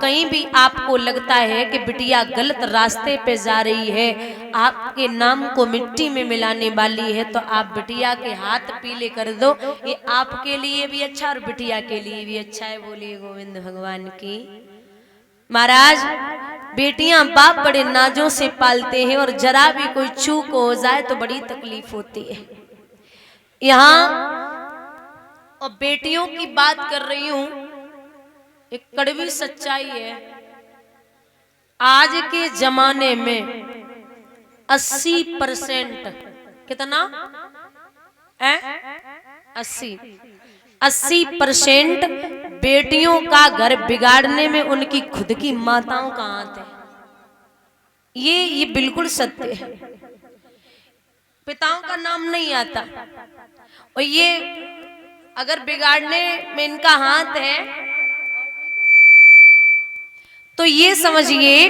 कहीं भी आपको लगता है कि बिटिया गलत रास्ते पे जा रही है, आपके नाम को मिट्टी में मिलाने वाली है, तो आप बिटिया के हाथ पीले कर दो। ये आपके लिए भी अच्छा और बिटिया के लिए भी अच्छा है। बोलिए गोविंद भगवान की। महाराज, बेटियां बाप बड़े नाजों से पालते हैं और जरा भी कोई चूक हो जाए तो बड़ी तकलीफ होती है। यहाँ और बेटियों की बात कर रही हूं, एक कड़वी सच्चाई है। आज के जमाने में 80% कितना है? 80% बेटियों का घर बिगाड़ने में उनकी खुद की माताओं का हाथ है। ये बिल्कुल सत्य है। पिताओं का नाम नहीं आता, और ये अगर बिगाड़ने में इनका हाथ है तो ये समझिए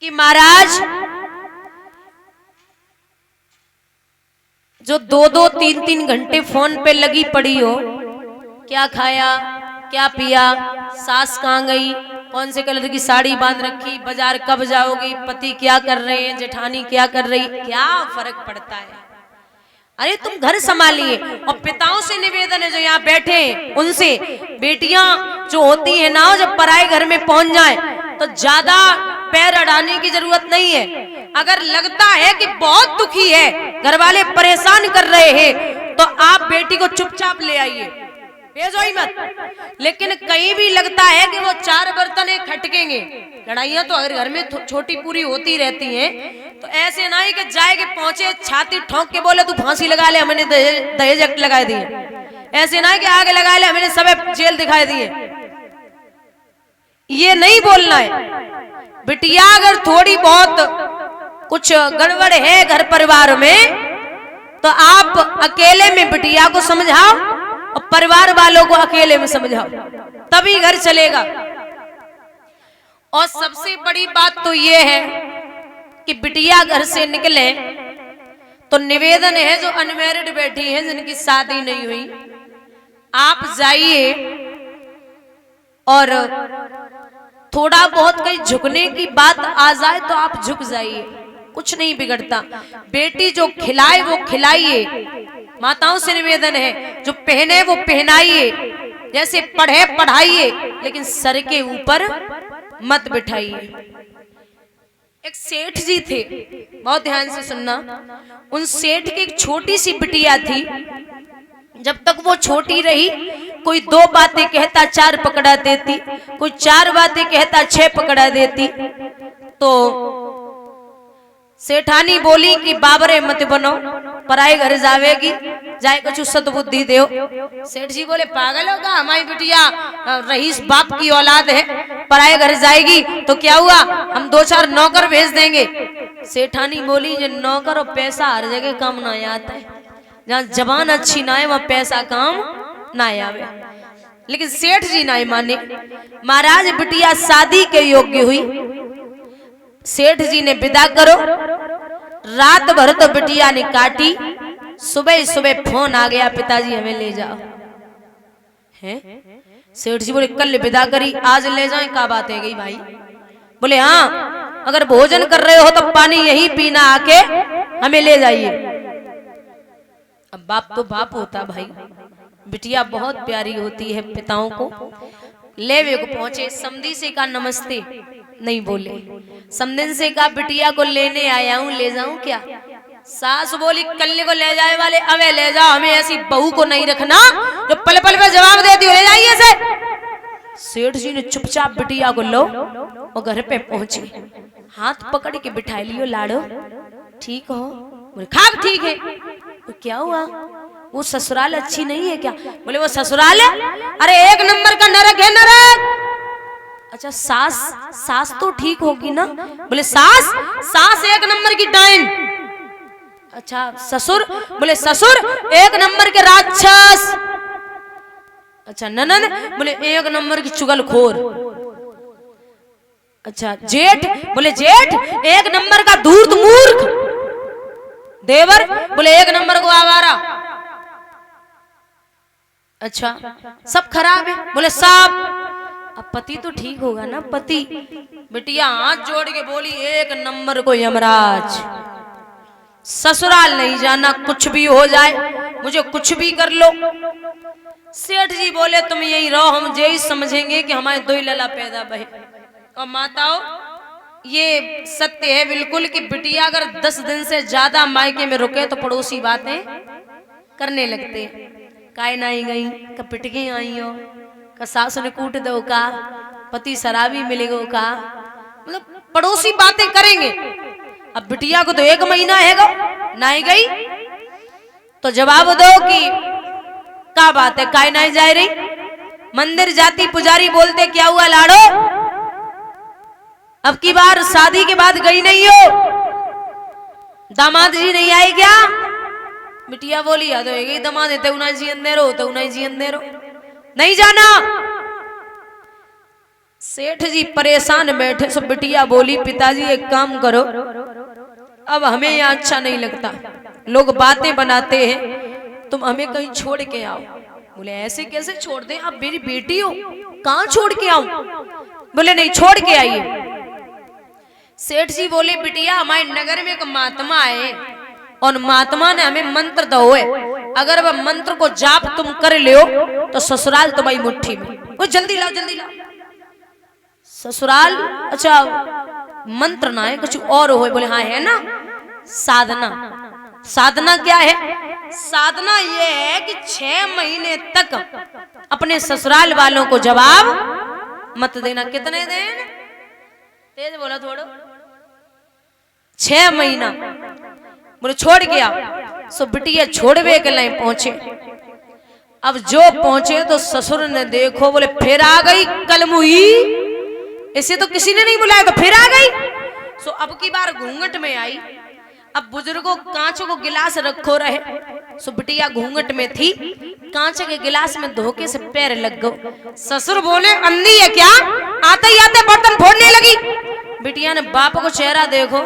कि महाराज जो 2-2, 3-3 घंटे फोन पे लगी पड़ी हो, क्या खाया, क्या पिया, सास कहाँ गई, कौन से कलर की साड़ी बांध रखी, बाजार कब जाओगी, पति क्या कर रहे हैं, जेठानी क्या कर रही, क्या फर्क पड़ता है? अरे तुम घर संभालिए। और पिताओं से निवेदन है जो यहाँ बैठे उनसे, बेटियां जो होती है ना, जब पराए घर में पहुंच जाए तो ज्यादा पैर अड़ाने की जरूरत नहीं है। अगर लगता है कि बहुत दुखी है, घर वाले परेशान कर रहे हैं, तो आप बेटी को चुपचाप ले आइए, भेजो ही मत। लेकिन कहीं भी लगता है कि वो 4 बर्तन खटकेंगे, लड़ाइयां तो अगर घर में छोटी पूरी होती रहती हैं, तो ऐसे ना ही कि जाए के पहुंचे छाती ठोंक के बोले तू फांसी लगा ले, हमने दहेज एक्ट लगा दिए। ऐसे ना ही कि आगे लगा ले, हमने सब जेल दिखाई दिए। ये नहीं बोलना है। बिटिया अगर थोड़ी बहुत कुछ गड़बड़ है घर परिवार में, तो आप अकेले में बिटिया को समझाओ और परिवार वालों को अकेले में समझाओ, तभी घर चलेगा। और सबसे बड़ी बात तो ये है कि बिटिया घर से निकले तो निवेदन है जो अनमैरिड बैठी हैं, जिनकी शादी नहीं हुई, आप जाइए और थोड़ा बहुत कहीं झुकने की बात आ जाए तो आप झुक जाइए, कुछ नहीं बिगड़ता। बेटी जो खिलाए वो खिलाइए, माताओं से निवेदन है, जो पहने वो पहनाइए, जैसे पढ़े पढ़ाइए, लेकिन सर के ऊपर मत बिठाइए। एक सेठ जी थे, बहुत ध्यान से सुनना। उन सेठ की एक छोटी सी बिटिया थी। जब तक वो छोटी रही, कोई 2 बातें कहता 4 पकड़ा देती, कोई 4 बातें कहता 6 पकड़ा देती। तो सेठानी बोली कि बाबरे मत बनो, पराए घर जावेगी, जाए कुछ सद्बुद्धि दो। सेठ जी बोले पागल होगा, हमारी बिटिया रईस बाप की औलाद है, पराए घर जाएगी तो क्या हुआ, हम 2-4 नौकर भेज देंगे। सेठानी बोली जो नौकर और पैसा हर जगह काम ना आता है, जहाँ जबान अच्छी ना है वहाँ पैसा काम ना आवे। लेकिन सेठ जी ना माने। महाराज बिटिया शादी के योग्य हुई, सेठ जी ने विदा करो। रात भर तो बिटिया ने काटी, सुबह सुबह फोन आ गया, पिताजी हमें ले जाओ। हैं? सेठ जी बोले कल विदा करी, आज ले जाएं, क्या बात है गई भाई? बोले हाँ, अगर भोजन कर रहे हो तो पानी यही पीना, आके हमें ले जाइए। अब बाप तो बाप होता भाई, बिटिया बहुत प्यारी होती है पिताओं को। लेवे को पहुंचे, समधी से कहा नमस्ते, नहीं बोले। समधिन से कहा बिटिया को लेने आया हूं, ले जाऊं क्या? सास बोली कल्ले को ले जाए वाले अवे ले जाओ, हमें ऐसी बहू को नहीं रखना जो पल पल पे जवाब देती हो, ले जाइए से। सेठ जी ने चुपचाप बिटिया को लो और घर पे पहुंचे, हाथ पकड़ के बिठा लियो, लाड़ो ठीक हो? बोले खाक ठीक है। तो क्या हुआ, वो ससुराल अच्छी नहीं है क्या? बोले वो ससुराल है, अरे 1 नंबर का नरक है, नरक। अच्छा सास तो ठीक होगी ना? बोले सास 1 नंबर की डाइन। अच्छा ससुर? बोले ससुर 1 नंबर के राक्षस। अच्छा ननद? बोले 1 नंबर की चुगलखोर। अच्छा जेठ? बोले जेठ 1 नंबर का धूर्त मूर्ख। देवर? बोले 1 नंबर को आवारा। अच्छा सब खराब है? बोले सब। अब पति तो ठीक होगा ना, पति। बिटिया हाथ जोड़ के बोली, एक नंबर को यमराज, ससुराल नहीं जाना, कुछ भी हो जाए, मुझे कुछ भी कर लो। सेठ जी बोले तुम यही रहो, हम यही समझेंगे कि हमारे दो ही लला पैदा भय। और माताओं ये सत्य है बिल्कुल कि बिटिया अगर 10 दिन से ज्यादा मायके में रुके तो पड़ोसी बातें करने लगते हैं। काय नाई गई, का पिटके आई हो, का सास ने कूट दो, का पति शराबी मिलेगो, का मतलब पड़ोसी बातें करेंगे। अब बिटिया को तो 1 महीना है गो नाई गई, तो जवाब दो कि क्या बात है, काय नाई जा रही? मंदिर जाती, पुजारी बोलते क्या हुआ लाड़ो, अब की बार शादी के बाद गई नहीं हो, दामाद जी नहीं आए क्या? बिटिया बोली या तो एक दामाद है, तो जी अंदर हो, तो जी अंदर हो, नहीं जाना। सेठ जी परेशान बैठे, सो बिटिया बोली पिताजी एक काम करो, अब हमें यहाँ अच्छा नहीं लगता, लोग बातें बनाते हैं, तुम हमें कहीं छोड़ के आओ। बोले ऐसे कैसे छोड़ दें, आप मेरी बेटी हो, कहाँ छोड़ के आऊं? बोले नहीं छोड़ के आइए। सेठ जी बोले बिटिया हमारे नगर में एक महात्मा है और महात्मा ने हमें मंत्र दो है, अगर वह मंत्र को जाप तुम कर लियो तो ससुराल तुम्हारी मुट्ठी में। वो जल्दी लाओ जल्दी लाओ। ससुराल अच्छा मंत्र ना है, कुछ और हो। बोले हाँ है ना, साधना। साधना क्या है? साधना ये है कि 6 महीने तक अपने ससुराल वालों को जवाब मत देना। कितने दिन? तेज बोला थोड़ा। 6 महीना। बोले छोड़ के आओ। सो बिटिया छोड़वे के लाइन पहुंचे। अब जो पहुंचे तो ससुर ने देखो, बोले फिर आ गई कलमुही, इसे तो किसी ने नहीं बुलाया तो फिर आ गई। सो अब की बार घूंघट में आई। अब बुजुर्गों कांच को गिलास रखो रहे, सो बिटिया घूंघट में थी, कांच के गिलास में धोखे से पैर लग गो। ससुर बोले अंधी है क्या, आते ही आते बर्तन फोड़ने लगी। बिटिया ने बाप को चेहरा देखो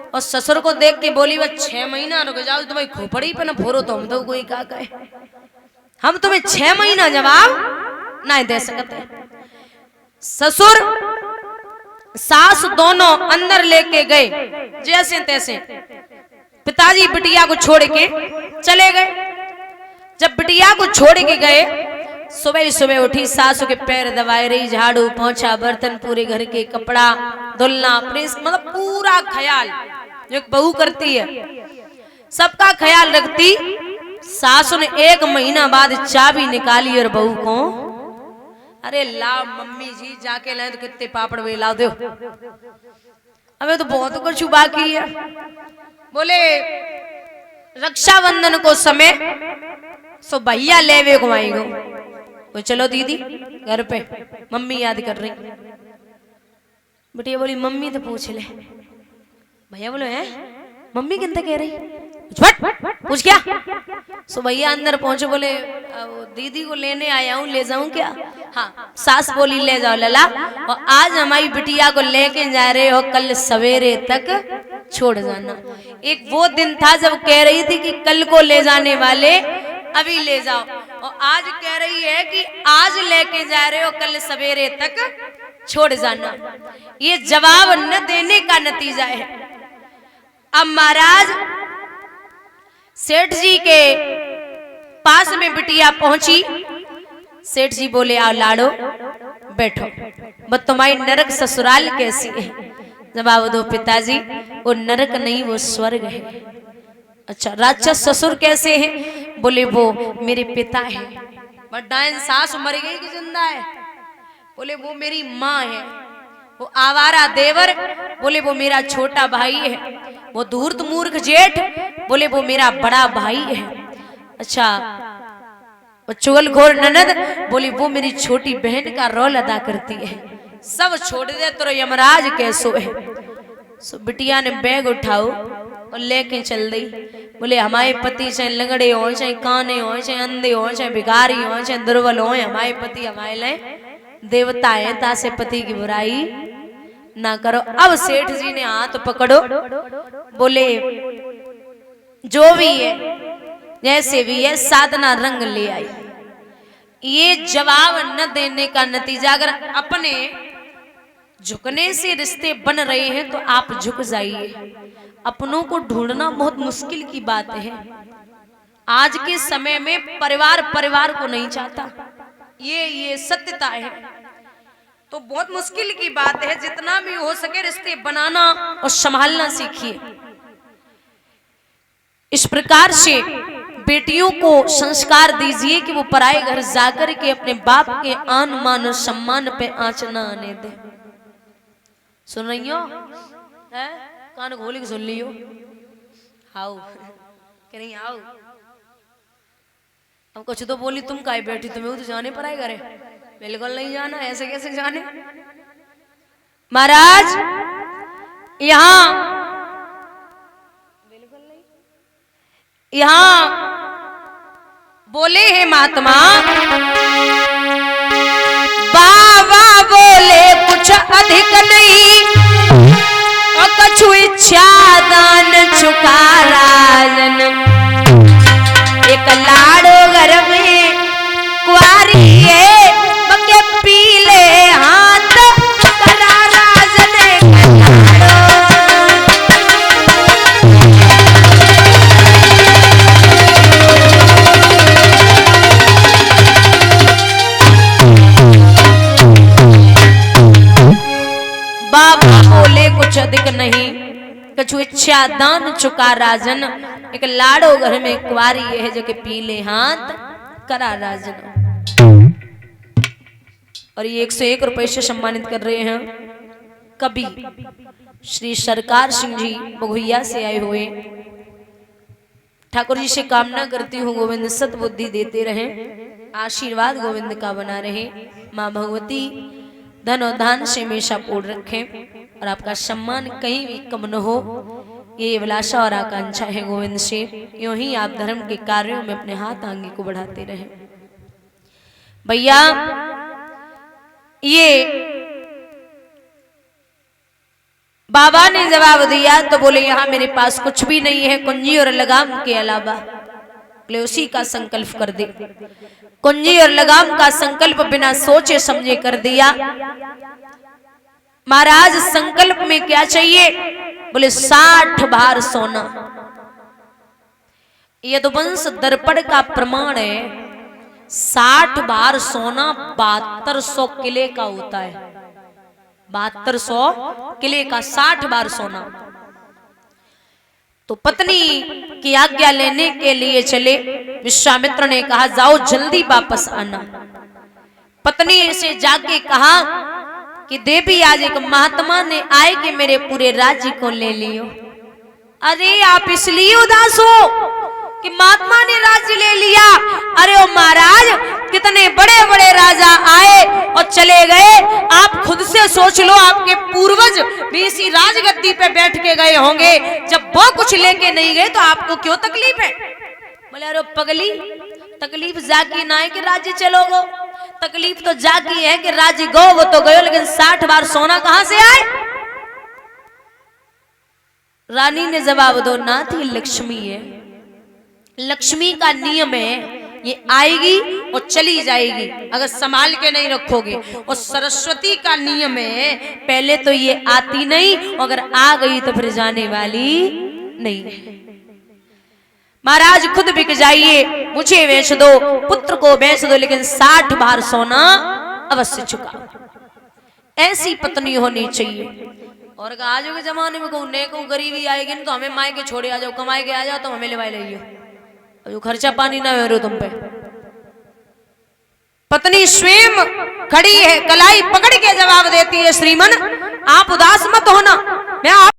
और ससुर को देख के बोली वह 6 महीना रुक जाओ, तुम्हें खोपड़ी पे ना फोड़ो तो हम तो कोई क्या कहे, हम तुम्हें 6 महीना जवाब नहीं दे सकते। ससुर सास दोनों अंदर लेके गए जैसे तैसे। पिताजी बिटिया को छोड़ के चले गए। जब बिटिया को छोड़ के गए, सुबह सुबह उठी, सासू के पैर दबाए रही, झाड़ू पोंछा बर्तन पूरे घर के, कपड़ा धुलना प्रेस, मतलब पूरा ख्याल जो बहू करती है सबका ख्याल रखती। सासू ने 1 महीना बाद चाबी निकाली और बहू को, अरे लाओ मम्मी जी जाके लाए तो कितने पापड़ वे ला दो, हमें तो बहुत कुछ बाकी है। बोले रक्षाबंधन को समय सो भैया लेवे को आएगो। वो चलो दीदी घर पे, मम्मी याद कर रही। बिटिया बोली मम्मी तो पूछ ले। भैया बोले हैं मम्मी किंतु कह रही, पूछ क्या? सो भैया अंदर पहुंचे, बोले दीदी को लेने आया हूँ, ले जाऊं क्या? हाँ। सास बोली ले जाओ लला, और आज हमारी बिटिया को लेके जा रहे हो, कल सवेरे तक छोड़ जाना। एक वो दिन था जब कह रही थी कि कल को ले जाने वाले अभी ले जाओ, और आज कह रही है कि आज लेके जा रहे हो, कल सवेरे तक छोड़ जाना। ये जवाब न देने का नतीजा है। अब महाराज सेठ जी के पास में बिटिया पहुंची। सेठ जी बोले आओ लाड़ो बैठो, बस तुम्हारी नरक ससुराल कैसी है? जवाब दो पिताजी वो नरक नहीं वो स्वर्ग है। अच्छा राक्षस ससुर कैसे हैं? बोले वो मेरे पिता है। बड्डाइन सास मर गई कि जिंदा है? बोले वो मेरी माँ है। वो आवारा देवर, बोले वो मेरा छोटा भाई है। वो धूर्त मूर्ख जेठ, बोले वो मेरा बड़ा भाई है। अच्छा वो चुगलखोर ननद, बोली वो मेरी छोटी बहन का रोल अदा करती है। सब छोड़ दे तो यमराज कैसो है। सो बिटिया ने बैग उठाओ और लेके चल दी। बोले हमारे पति चाहे लंगड़े हो, चाहे काने हो, चाहे अंधे हो, चाहे भिखारी हो, चाहे दुर्बल हो, हमारे पति हमारे लिए देवता है, तासे पति की बुराई ना करो। अब सेठ जी ने हाथ पकड़ो, बोले जो भी है जैसे भी है साधना रंग ले आई। ये जवाब न देने का नतीजा, अगर अपने झुकने से रिश्ते बन रहे हैं तो आप झुक जाइए। अपनों को ढूंढना बहुत मुश्किल की बात है। आज के समय में परिवार परिवार को नहीं चाहता, ये सत्यता है। तो बहुत मुश्किल की बात है। जितना भी हो सके रिश्ते बनाना और संभालना सीखिए। इस प्रकार से बेटियों को संस्कार दीजिए कि वो पराए घर जाकर के अपने बाप के आन मान और सम्मान पे आंच न आने दे। सुन रही हो? कान खोल के सुन लियो। आओ कह रही आओ। अब कुछ तो बोली, तुम काहे बैठी, तुम्हें तो जाने पराए घरे? बिल्कुल नहीं जाना। ऐसे कैसे जाने? महाराज यहाँ बिल्कुल नहीं, यहाँ बोले हैं महात्मा, बाबा बोले कुछ अधिक नहीं और कछु इच्छा दान चुका राजन। एक लाड़ो घर में कुआरी है बके पीले हाथ करा राजन। बाबा बोले कुछ अधिक नहीं कछु इच्छा दान चुका राजन। एक लाड़ो घर में कुआरी है जो कि पीले हाथ करा राजन। और ये 101 रुपए से सम्मानित कर रहे हैं कवि श्री सरकार सिंह जी बघुइया से आए हुए। ठाकुर जी से कामना करती हूँ गोविंद सद्बुद्धि देते रहे, आशीर्वाद गोविंद का बना रहे। माँ भगवती धन और दान से हमेशा पूर्ण रखें और आपका सम्मान कहीं भी कम न हो, ये अभिलाषा और आकांक्षा है गोविंद से। यूं ही आप धर्म के कार्यों में अपने हाथ आगे को बढ़ाते रहे। भैया ये बाबा ने जवाब दिया तो बोले यहाँ मेरे पास कुछ भी नहीं है कुंजी और लगाम के अलावा। बोले उसी का संकल्प कर दे। कुंजी और लगाम का संकल्प बिना सोचे समझे कर दिया। महाराज संकल्प में क्या चाहिए? बोले 60 भार सोना। यदुवंश दर्पण का प्रमाण है 60 भार सोना 7200 किले का होता है। 7200 किले का 60 बार सोना। तो पत्नी की आज्ञा लेने के लिए चले। विश्वामित्र ने कहा जाओ जल्दी वापस आना। पत्नी से जाके कहा कि देवी आज एक महात्मा ने आए कि मेरे पूरे राज्य को ले लियो। अरे आप इसलिए उदास हो कि महात्मा ने राज्य ले लिया? अरे ओ महाराज कितने बड़े बड़े राजा आए और चले गए। आप खुद से सोच लो, आपके पूर्वज भी इसी राजगद्दी पे बैठ के गए होंगे। जब वो कुछ लेके नहीं गए तो आपको क्यों तकलीफ है? बोले अरे पगली, तकलीफ जाकी ना है कि राज्य चलोगो, तकलीफ तो जाकी है कि राज्य गो वो तो गयो, लेकिन 60 बार सोना कहां से आए? रानी ने जवाब दो नाथ ये लक्ष्मी है। लक्ष्मी का नियम है ये आएगी और चली जाएगी अगर संभाल के नहीं रखोगे। और सरस्वती का नियम है पहले तो ये आती नहीं, अगर आ गई तो फिर जाने वाली नहीं है। महाराज खुद बिक जाइए, मुझे बेच दो, पुत्र को बेच दो, लेकिन 60 बार सोना अवश्य चुका। ऐसी पत्नी होनी चाहिए। और आज के जमाने में को गरीबी आएगी तो हमें माय के छोड़े आ जाओ, कमाए के आ जाओ तो हमें लेवाई लियो, जो खर्चा पानी ना हो रहा तुम पे। पत्नी स्वयं खड़ी है, कलाई पकड़ के जवाब देती है श्रीमन आप उदास मत होना, मैं आप